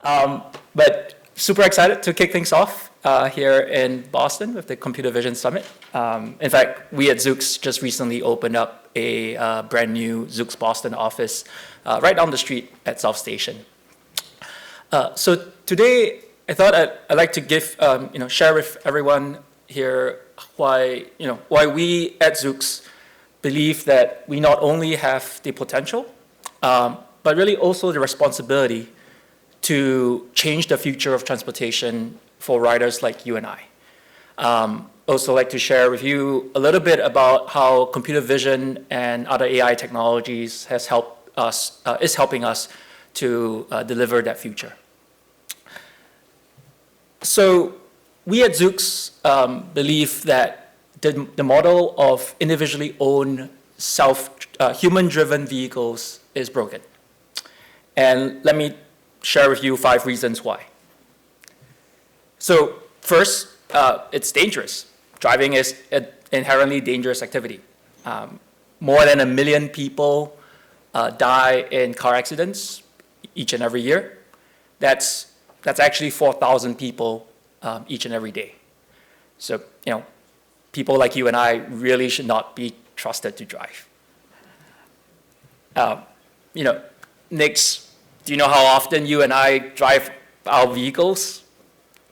But super excited to kick things off here in Boston with the Computer Vision Summit. In fact, we at Zoox just recently opened up a brand new Zoox Boston office right down the street at South Station. So today, I thought I'd like to give, share with everyone here why we at Zoox believe that we not only have the potential, but really also the responsibility to change the future of transportation for riders like you and I. Also like to share with you a little bit about how computer vision and other AI technologies is helping us to deliver that future. So we at Zoox believe that the model of individually owned human-driven vehicles is broken. And let me share with you 5 reasons why. So first, it's dangerous. Driving is an inherently dangerous activity. More than 1 million people die in car accidents each and every year. That's actually 4,000 people each and every day. So, people like you and I really should not be trusted to drive. Next, do you know how often you and I drive our vehicles?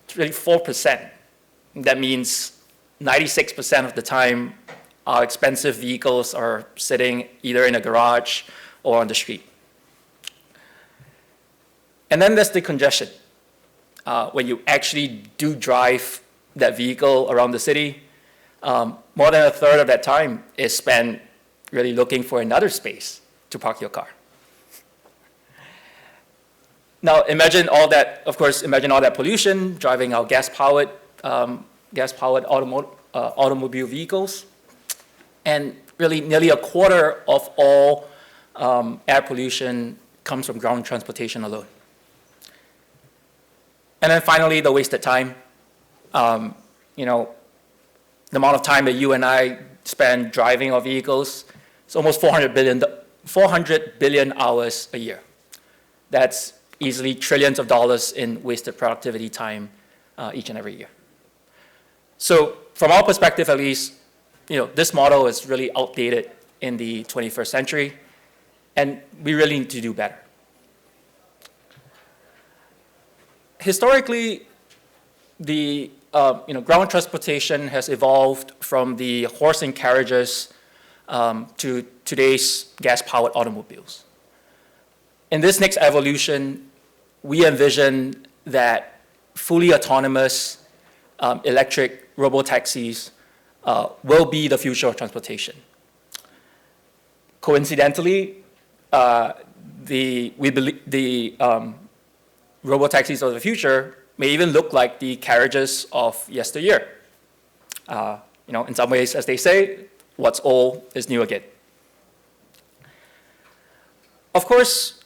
It's really 4%. That means 96% of the time, our expensive vehicles are sitting either in a garage or on the street. And then there's the congestion. When you actually do drive that vehicle around the city, more than 1/3 of that time is spent really looking for another space to park your car. Now imagine all that pollution driving our gas-powered automobile vehicles, and really nearly 1/4 of all air pollution comes from ground transportation alone. And then finally, the wasted time. The amount of time that you and I spend driving our vehicles is almost 400 billion hours a year. That's easily trillions of dollars in wasted productivity time each and every year. So from our perspective, at least, this model is really outdated in the 21st century, and we really need to do better. Historically, the ground transportation has evolved from the horse and carriages to today's gas-powered automobiles. In this next evolution, we envision that fully autonomous electric robotaxis will be the future of transportation. Coincidentally, we believe the robotaxis of the future may even look like the carriages of yesteryear. In some ways, as they say, what's old is new again. Of course,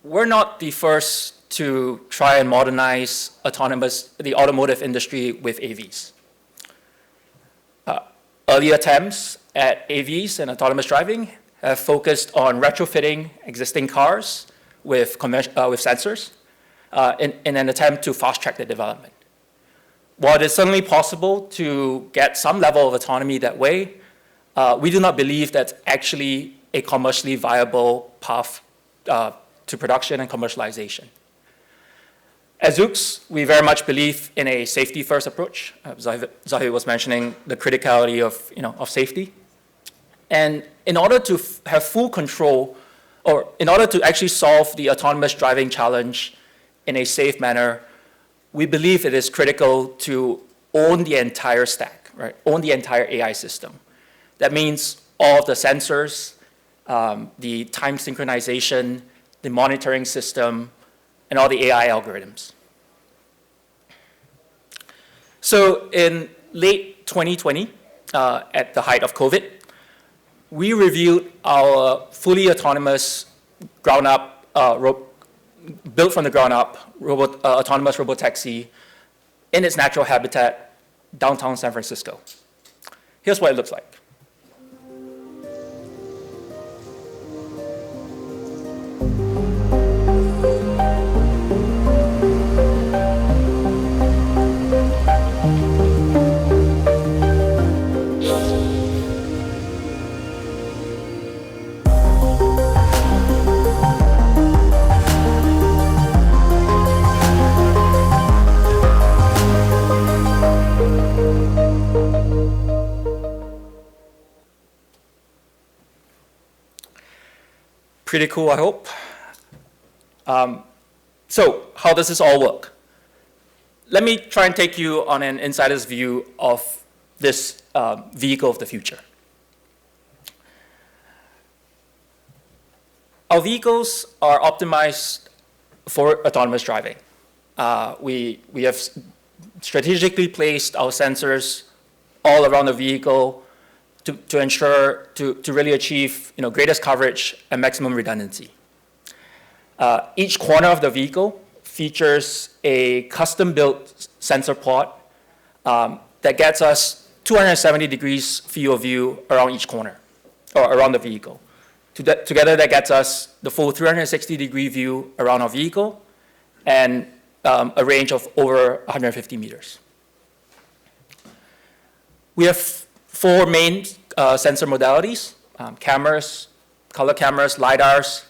we're not the first to try and modernize the automotive industry with AVs. Early attempts at AVs and autonomous driving have focused on retrofitting existing cars with sensors in an attempt to fast-track the development. While it is certainly possible to get some level of autonomy that way, we do not believe that's actually a commercially viable path to production and commercialization. At Zoox, we very much believe in a safety-first approach. Zahid was mentioning the criticality of safety. And in order to have full control, or in order to actually solve the autonomous driving challenge in a safe manner, we believe it is critical to own the entire stack, right? Own the entire AI system. That means all of the sensors, the time synchronization, the monitoring system, and all the AI algorithms. So in late 2020, at the height of COVID, we reviewed our fully autonomous built from the ground up autonomous robotaxi in its natural habitat, downtown San Francisco. Here's what it looks like. Pretty cool, I hope. So how does this all work? Let me try and take you on an insider's view of this vehicle of the future. Our vehicles are optimized for autonomous driving. We have strategically placed our sensors all around the vehicle to ensure to really achieve greatest coverage and maximum redundancy. Each corner of the vehicle features a custom-built sensor pod that gets us 270 degrees field of view around each corner, or around the vehicle. Together, that gets us the full 360-degree view around our vehicle and a range of over 150 meters. We have four main sensor modalities: cameras, color cameras, LiDARs,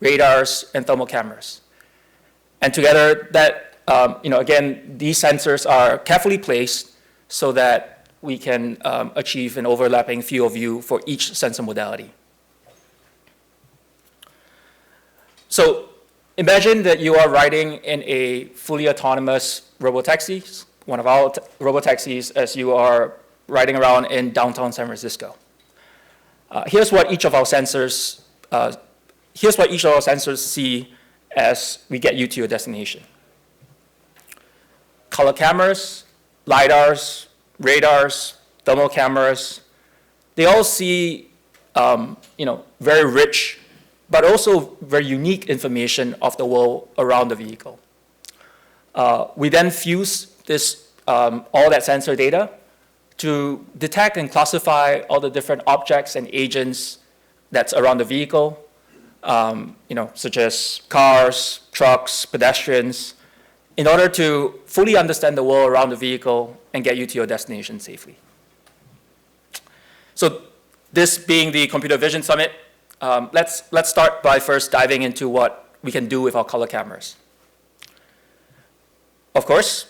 radars, and thermal cameras. And together, that again, these sensors are carefully placed so that we can achieve an overlapping field of view for each sensor modality. So imagine that you are riding in a fully autonomous robotaxi, one of our robotaxis, as you are riding around in downtown San Francisco. Here's what each of our sensors see as we get you to your destination. Color cameras, LiDARs, radars, thermal cameras, they all see very rich but also very unique information of the world around the vehicle. We then fuse all that sensor data to detect and classify all the different objects and agents that's around the vehicle, such as cars, trucks, pedestrians, in order to fully understand the world around the vehicle and get you to your destination safely. So this being the Computer Vision Summit, let's start by first diving into what we can do with our color cameras. Of course,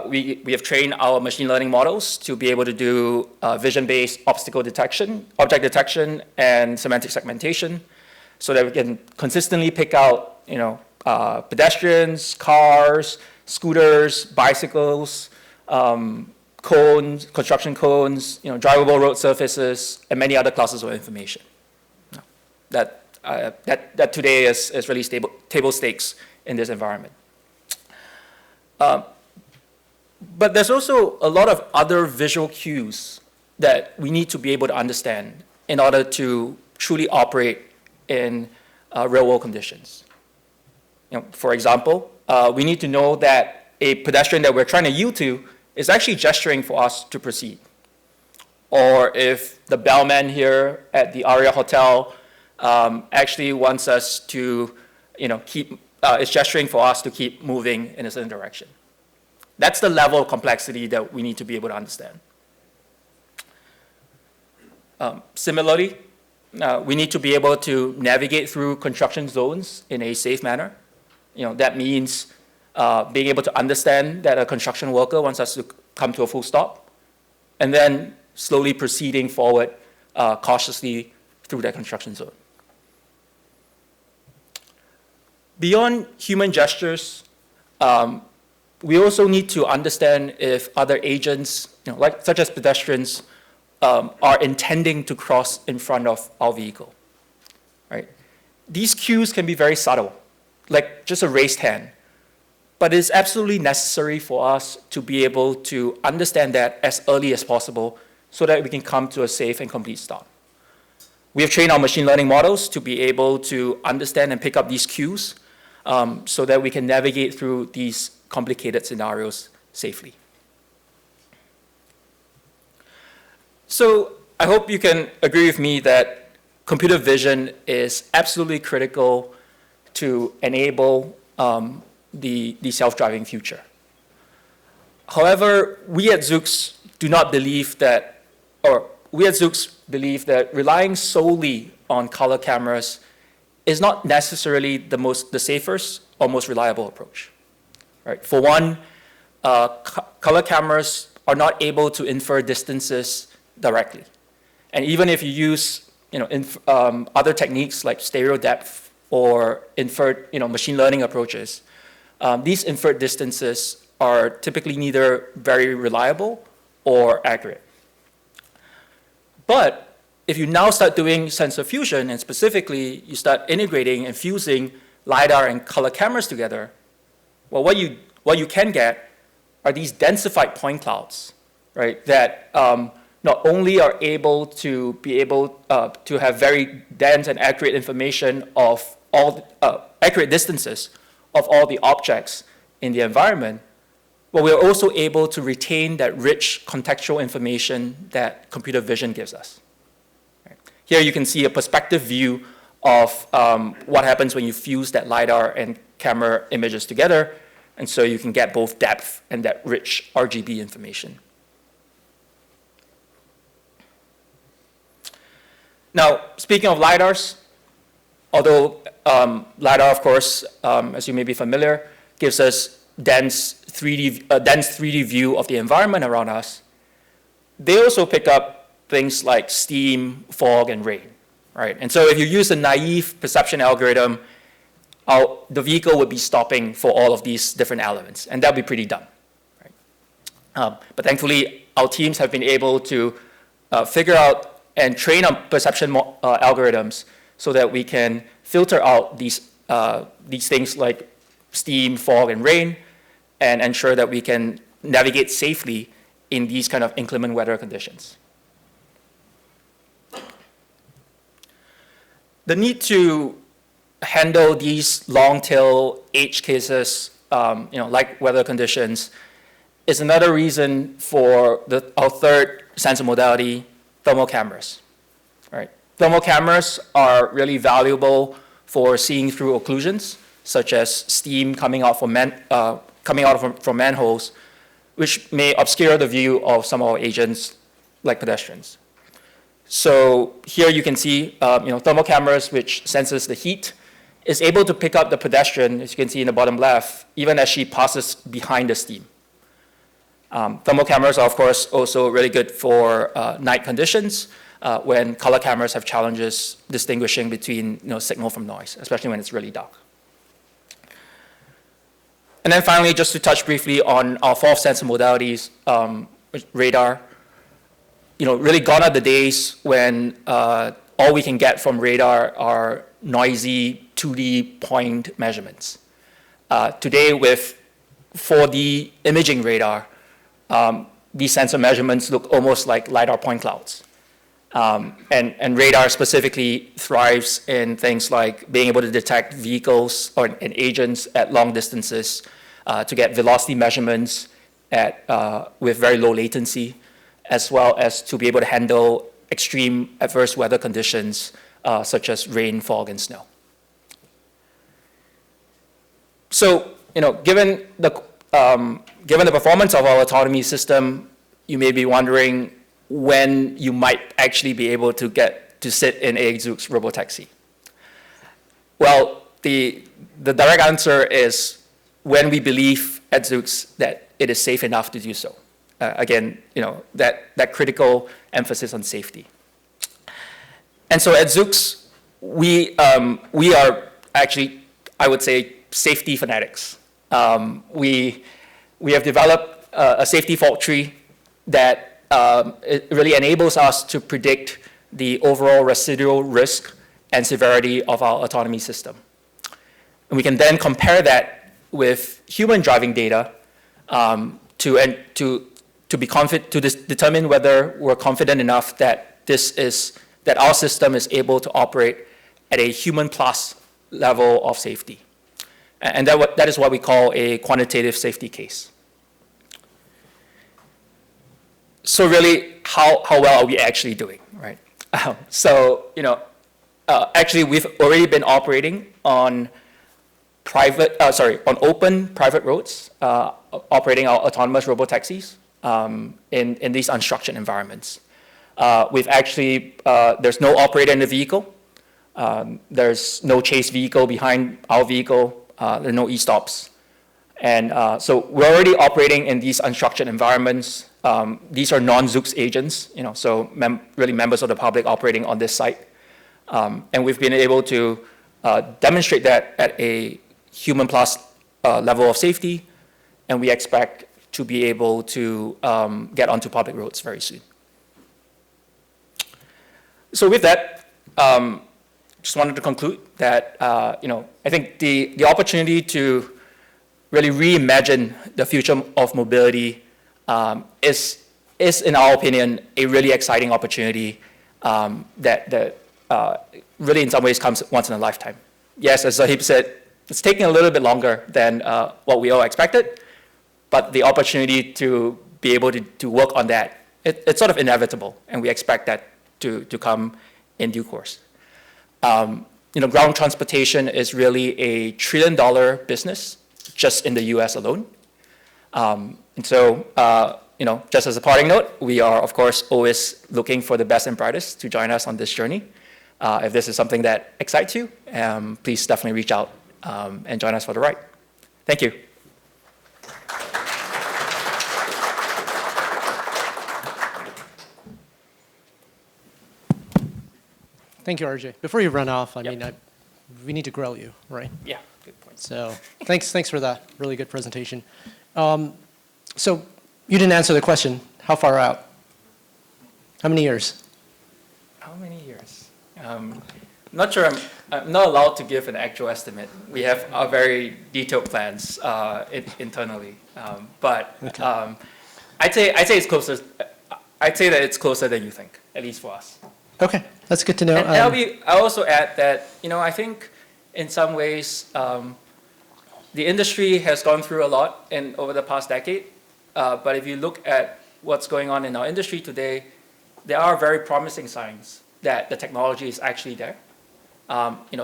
we have trained our machine learning models to be able to do vision-based object detection, and semantic segmentation, so that we can consistently pick out pedestrians, cars, scooters, bicycles, cones, construction cones, drivable road surfaces, and many other classes of information. That today is really table stakes in this environment. But there's also a lot of other visual cues that we need to be able to understand in order to truly operate in real-world conditions. For example, we need to know that a pedestrian that we're trying to yield to is actually gesturing for us to proceed. Or if the bellman here at the Aria Hotel actually wants us to, is gesturing for us to keep moving in a certain direction. That's the level of complexity that we need to be able to understand. Similarly, we need to be able to navigate through construction zones in a safe manner. That means being able to understand that a construction worker wants us to come to a full stop, and then slowly proceeding forward cautiously through that construction zone. Beyond human gestures, we also need to understand if other agents, such as pedestrians, are intending to cross in front of our vehicle. Right? These cues can be very subtle, like just a raised hand, but it's absolutely necessary for us to be able to understand that as early as possible so that we can come to a safe and complete stop. We have trained our machine learning models to be able to understand and pick up these cues so that we can navigate through these complicated scenarios safely. So I hope you can agree with me that computer vision is absolutely critical to enable the self-driving future. However, we at Zoox do not believe that, or we at Zoox believe that relying solely on color cameras is not necessarily the safest or most reliable approach. Right? For one, color cameras are not able to infer distances directly. And even if you use other techniques like stereo depth or inferred, machine learning approaches, these inferred distances are typically neither very reliable or accurate. But if you now start doing sensor fusion, and specifically you start integrating and fusing LiDAR and color cameras together, well, what you can get are these densified point clouds, right, that not only are able to have very dense and accurate information of all accurate distances of all the objects in the environment, but we're also able to retain that rich contextual information that computer vision gives us. Right. Here you can see a perspective view of what happens when you fuse that LiDAR and camera images together, and so you can get both depth and that rich RGB information. Now, speaking of LiDARs, although LiDAR, of course, as you may be familiar, gives us dense 3D view of the environment around us, they also pick up things like steam, fog, and rain, right? And so if you use a naive perception algorithm, the vehicle would be stopping for all of these different elements, and that would be pretty dumb, right? But thankfully, our teams have been able to figure out and train on perception algorithms so that we can filter out these things like steam, fog, and rain, and ensure that we can navigate safely in these kind of inclement weather conditions. The need to handle these long-tail edge cases, like weather conditions, is another reason for our third sensor modality, thermal cameras. Right? Thermal cameras are really valuable for seeing through occlusions, such as steam coming out from manholes, which may obscure the view of some of our agents, like pedestrians. So here you can see thermal cameras, which senses the heat, is able to pick up the pedestrian, as you can see in the bottom left, even as she passes behind the steam. Thermal cameras are, of course, also really good for night conditions when color cameras have challenges distinguishing between signal from noise, especially when it's really dark. And then finally, just to touch briefly on our fourth sensor modalities, radar. Really gone are the days when all we can get from radar are noisy 2D point measurements. Today, with 4D imaging radar, these sensor measurements look almost like LiDAR point clouds. And radar specifically thrives in things like being able to detect vehicles and agents at long distances, to get velocity measurements with very low latency, as well as to be able to handle extreme adverse weather conditions such as rain, fog, and snow. So, given the performance of our autonomy system, you may be wondering when you might actually be able to get to sit in a Zoox robotaxi. Well, the direct answer is when we believe at Zoox that it is safe enough to do so. Again, that critical emphasis on safety. And so at Zoox, we are actually, I would say, safety fanatics. We have developed a safety fault tree that it really enables us to predict the overall residual risk and severity of our autonomy system. And we can then compare that with human driving data to determine whether we're confident enough that our system is able to operate at a human plus level of safety. And that is what we call a quantitative safety case. So really, how well are we actually doing, right? Actually, we've already been operating on open private roads, operating our autonomous robotaxis in these unstructured environments. We've actually, there's no operator in the vehicle. There's no chase vehicle behind our vehicle. There are no e-stops. And so we're already operating in these unstructured environments. These are non-Zoox agents, so really members of the public operating on this site. And we've been able to demonstrate that at a human plus level of safety, and we expect to be able to get onto public roads very soon. So with that, just wanted to conclude that I think the opportunity to really reimagine the future of mobility is, in our opinion, a really exciting opportunity that really in some ways comes once in a lifetime. Yes, as Zahib said, it's taking a little bit longer than what we all expected, but the opportunity to be able to work on that, it's sort of inevitable, and we expect that to come in due course. Ground transportation is really a $1 trillion business just in the US alone. And so, just as a parting note, we are, of course, always looking for the best and brightest to join us on this journey. If this is something that excites you, please definitely reach out and join us for the ride. Thank you. Thank you, RJ. Before you run off, I Yep. mean, we need to grill you, right? Yeah, good point. So thanks for that really good presentation. So you didn't answer the question. How far out? How many years? How many years? Not sure. I'm not allowed to give an actual estimate. We have our very detailed plans internally, but Okay. I'd say it's closer. I'd say that it's closer than you think, at least for us. Okay, that's good to know. And I'll also add that I think in some ways the industry has gone through a lot over the past decade. But if you look at what's going on in our industry today, there are very promising signs that the technology is actually there.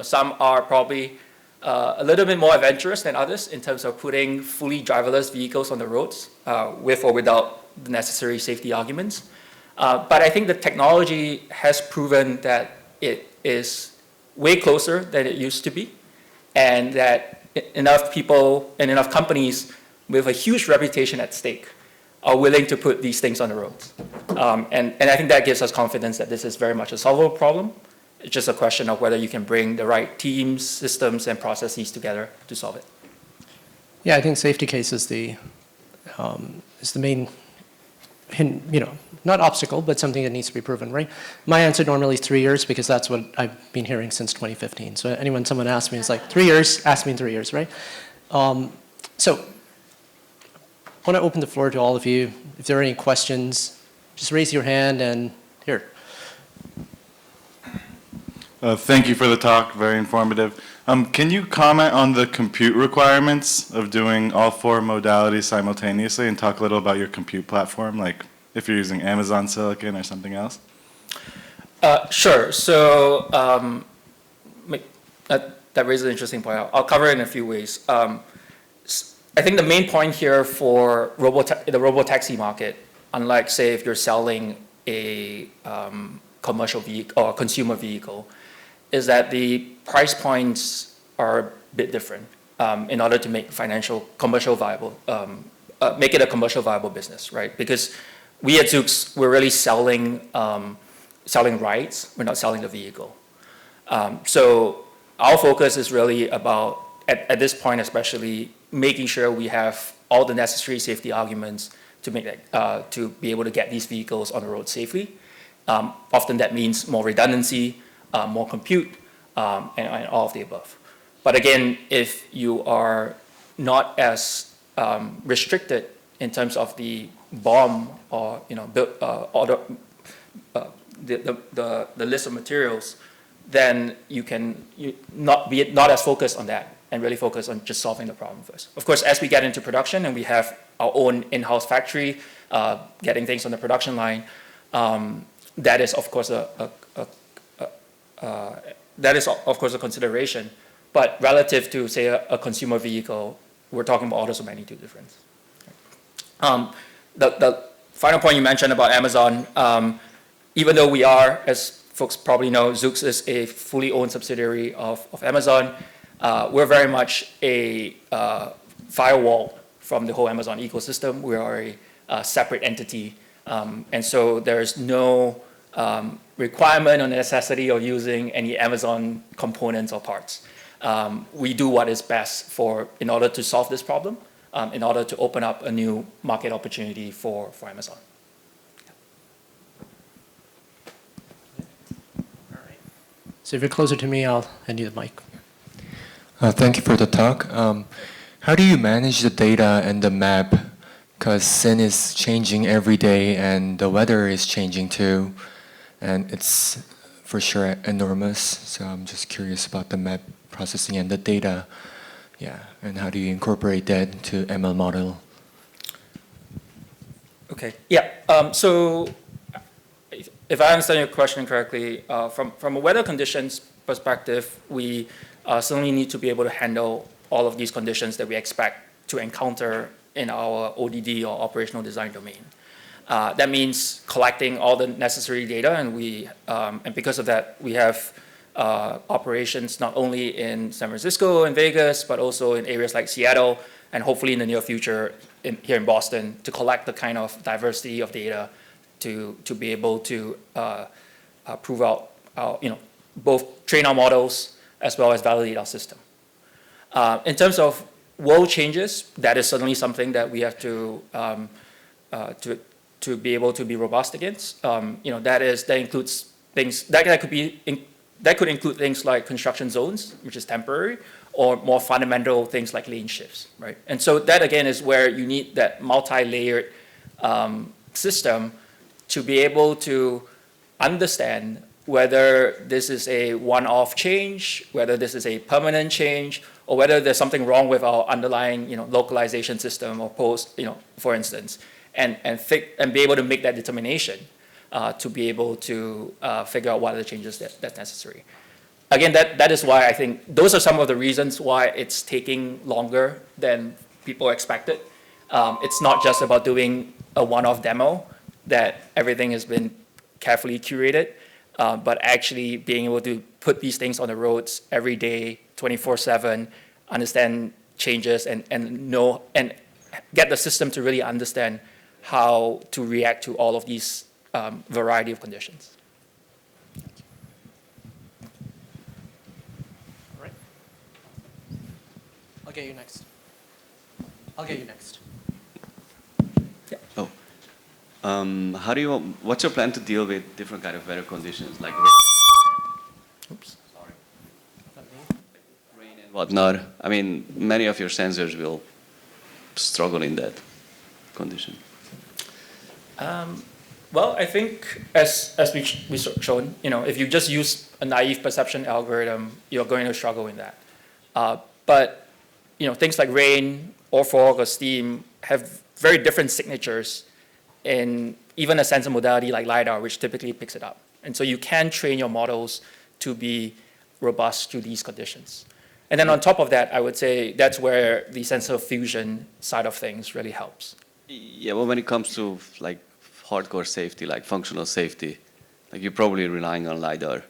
Some are probably a little bit more adventurous than others in terms of putting fully driverless vehicles on the roads with or without the necessary safety arguments. But I think the technology has proven that it is way closer than it used to be, and that enough people and enough companies with a huge reputation at stake are willing to put these things on the roads. And I think that gives us confidence that this is very much a solvable problem. It's just a question of whether you can bring the right teams, systems, and processes together to solve it. Yeah, I think safety case is the main, not obstacle, but something that needs to be proven, right? My answer normally is 3 years because that's what I've been hearing since 2015. So someone asks me, it's like 3 years, ask me in 3 years, right? So I want to open the floor to all of you. If there are any questions, just raise your hand and here. Thank you for the talk, very informative. Can you comment on the compute requirements of doing all 4 modalities simultaneously and talk a little about your compute platform, like if you're using Amazon Silicon or something else? Sure. So that raises an interesting point. I'll cover it in a few ways. I think the main point here for the robotaxi market, unlike, say, if you're selling a commercial vehicle or consumer vehicle, is that the price points are a bit different in order to make make it a commercial viable business, right? Because we at Zoox, we're really selling rides. We're not selling the vehicle. So our focus is really about, at this point especially, making sure we have all the necessary safety arguments to make that, to be able to get these vehicles on the road safely. Often that means more redundancy, more compute, and all of the above. But again, if you are not as restricted in terms of the BOM or the list of materials, then you can not be as focused on that and really focus on just solving the problem first. Of course, as we get into production and we have our own in-house factory, getting things on the production line, that is of course a consideration. But relative to, say, a consumer vehicle, we're talking about orders of magnitude difference. The final point you mentioned about Amazon, even though we are, as folks probably know, Zoox is a fully owned subsidiary of Amazon, we're very much a firewall from the whole Amazon ecosystem. We are a separate entity, and so there's no requirement or necessity of using any Amazon components or parts. We do what is best in order to solve this problem, in order to open up a new market opportunity for Amazon. So if you're closer to me, I'll hand you the mic. Thank you for the talk. How do you manage the data and the map? Because scene is changing every day and the weather is changing too. And it's for sure enormous. So I'm just curious about the map processing and the data. Yeah, and how do you incorporate that to ML model? Okay, yeah. So if I understand your question correctly, from a weather conditions perspective, we certainly need to be able to handle all of these conditions that we expect to encounter in our ODD or operational design domain. That means collecting all the necessary data, and because of that, we have operations not only in San Francisco and Vegas, but also in areas like Seattle, and hopefully in the near future here in Boston, to collect the kind of diversity of data to be able to prove out both train our models as well as validate our system. In terms of world changes, that is certainly something that we have to be able to be robust against. That includes things that could include things like construction zones, which is temporary, or more fundamental things like lane shifts, right? And so that again is where you need that multi-layered system to be able to understand whether this is a one-off change, whether this is a permanent change, or whether there's something wrong with our underlying localization system or for instance, and be able to make that determination to be able to figure out what are the changes that's necessary. Again, that is why I think those are some of the reasons why it's taking longer than people expected. It's not just about doing a one-off demo that everything has been carefully curated, but actually being able to put these things on the roads every day, 24/7, understand changes and get the system to really understand how to react to all of these variety of conditions. All right. I'll get you next. Yeah. What's your plan to deal with different kind of weather conditions, like rain and whatnot? I mean, many of your sensors will struggle in that condition. Well, I think as we've shown, if you just use a naive perception algorithm, you're going to struggle in that. But things like rain or fog or steam have very different signatures in even a sensor modality like LiDAR, which typically picks it up. And so you can train your models to be robust to these conditions. And then on top of that, I would say that's where the sensor fusion side of things really helps. Yeah, well, when it comes to like hardcore safety, like functional safety, like you're probably relying on LiDAR.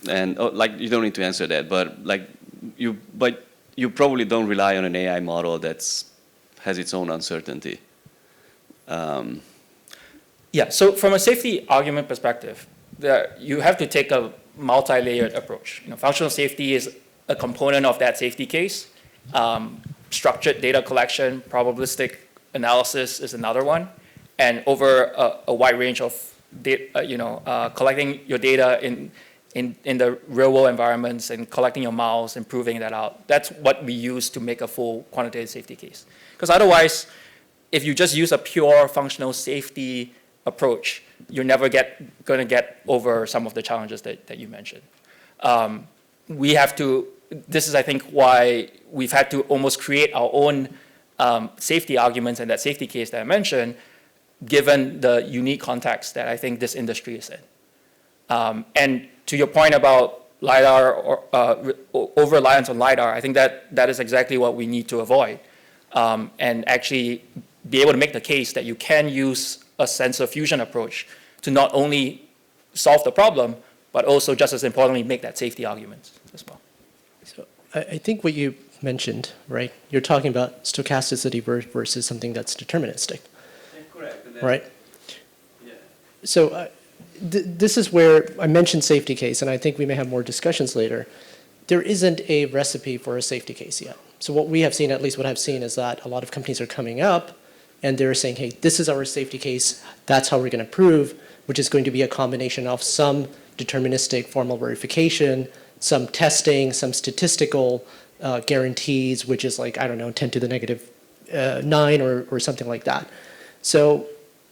And you don't need to answer that, but you probably don't rely on an AI model has its own uncertainty. Yeah, so from a safety argument perspective, you have to take a multi-layered approach. Functional safety is a component of that safety case. Structured data collection, probabilistic analysis is another one. And over a wide range of collecting your data in the real world environments and collecting your miles and proving that out. That's what we use to make a full quantitative safety case. Because otherwise, if you just use a pure functional safety approach, you're never going to get over some of the challenges that you mentioned. This is, I think, why we've had to almost create our own safety arguments and that safety case that I mentioned, given the unique context that I think this industry is in. And to your point about LiDAR or over-reliance on LiDAR, I think that is exactly what we need to avoid. And actually be able to make the case that you can use a sensor fusion approach to not only solve the problem, but also just as importantly, make that safety argument as well. So I think what you mentioned, right? You're talking about stochasticity versus something that's deterministic. Yeah, correct. Right? Yeah. So this is where I mentioned safety case, and I think we may have more discussions later. There isn't a recipe for a safety case yet. So what we have seen, at least what I've seen, is that a lot of companies are coming up and they're saying, hey, this is our safety case. That's how we're going to prove, which is going to be a combination of some deterministic formal verification, some testing, some statistical guarantees, which is like, I don't know, 10 to the negative 9 or something like that. So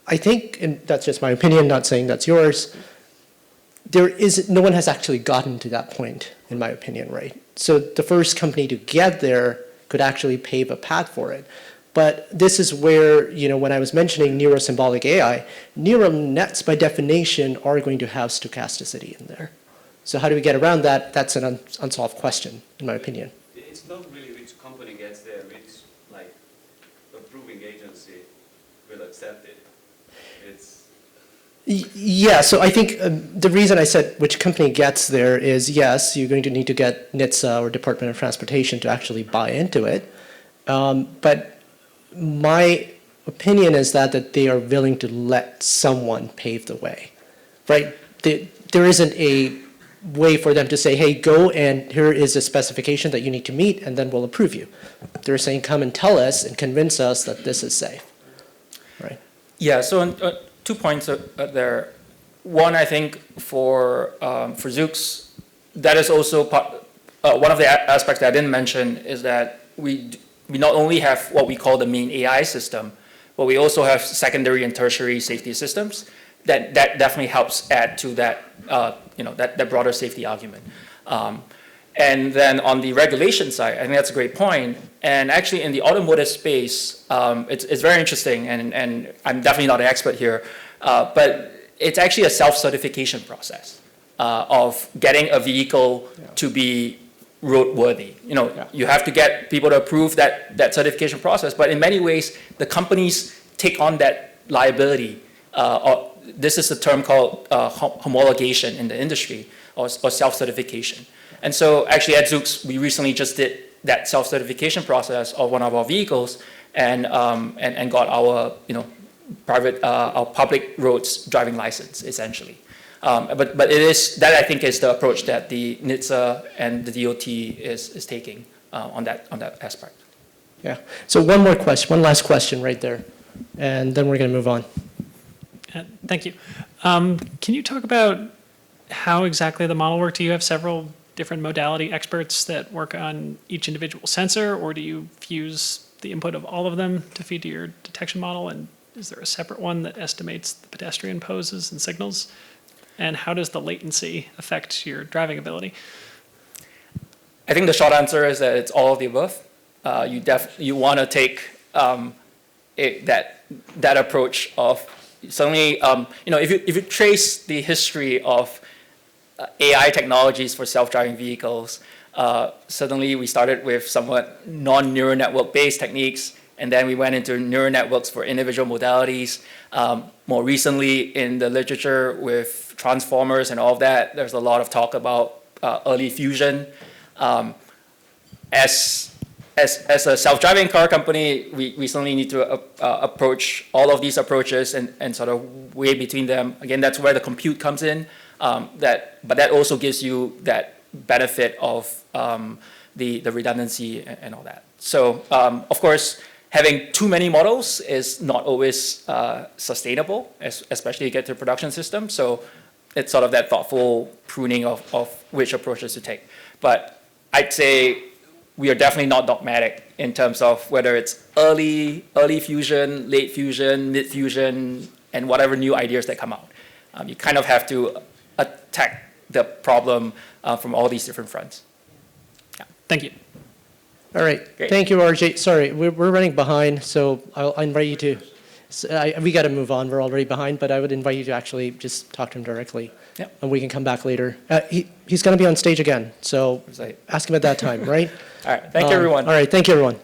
I think, and that's just my opinion, not saying that's yours, no one has actually gotten to that point, in my opinion, right? So the first company to get there could actually pave a path for it. But this is where, when I was mentioning neurosymbolic AI, neural nets by definition are going to have stochasticity in there. So how do we get around that? That's an unsolved question, in my opinion. It's not really which company gets there, which approving agency will accept it. Yeah, so I think the reason I said which company gets there is, yes, you're going to need to get NHTSA or Department of Transportation to actually buy into it. But my opinion is that they are willing to let someone pave the way, right? There isn't a way for them to say, hey, go and here is a specification that you need to meet and then we'll approve you. They're saying, come and tell us and convince us that this is safe, right? Yeah, so 2 points there. One, I think for Zoox, that is also one of the aspects that I didn't mention is that we not only have what we call the main AI system, but we also have secondary and tertiary safety systems that definitely helps add to that, that broader safety argument. And then on the regulation side, I think that's a great point. And actually in the automotive space, it's very interesting, and I'm definitely not an expert here, but it's actually a self-certification process of getting a vehicle to be roadworthy. You have to get people to approve that certification process, but in many ways, the companies take on that liability. This is a term called homologation in the industry, or self-certification. And so actually at Zoox, we recently just did that self-certification process of one of our vehicles and got our our public roads driving license essentially. But it is that I think is the approach that the NHTSA and the DOT is taking on that aspect. Yeah. So one last question right there, and then we're going to move on. Thank you. Can you talk about how exactly the model works? Do you have several different modality experts that work on each individual sensor, or do you fuse the input of all of them to feed to your detection model? And is there a separate one that estimates the pedestrian poses and signals? And how does the latency affect your driving ability? I think the short answer is that it's all of the above. You want to take that approach of suddenly, if you trace the history of AI technologies for self-driving vehicles, suddenly we started with somewhat non-neural network based techniques, and then we went into neural networks for individual modalities. More recently in the literature with transformers and all of that, there's a lot of talk about early fusion. As a self-driving car company, we certainly need to approach all of these approaches and sort of weigh between them. Again, that's where the compute comes in. But that also gives you that benefit of the redundancy and all that. So of course, having too many models is not always sustainable, especially to get to a production system. So it's sort of that thoughtful pruning of which approaches to take. But I'd say we are definitely not dogmatic in terms of whether it's early fusion, late fusion, mid fusion, and whatever new ideas that come out. You kind of have to attack the problem from all these different fronts. Yeah. Thank you. All right. Great. Thank you, RJ. Sorry, we're running behind, so I'll invite you to. We got to move on. We're already behind, but I would invite you to actually just talk to him directly. Yep. And we can come back later. He's going to be on stage again, so Right. ask him at that time, right? All right. Thank you, everyone. All right. Thank you, everyone.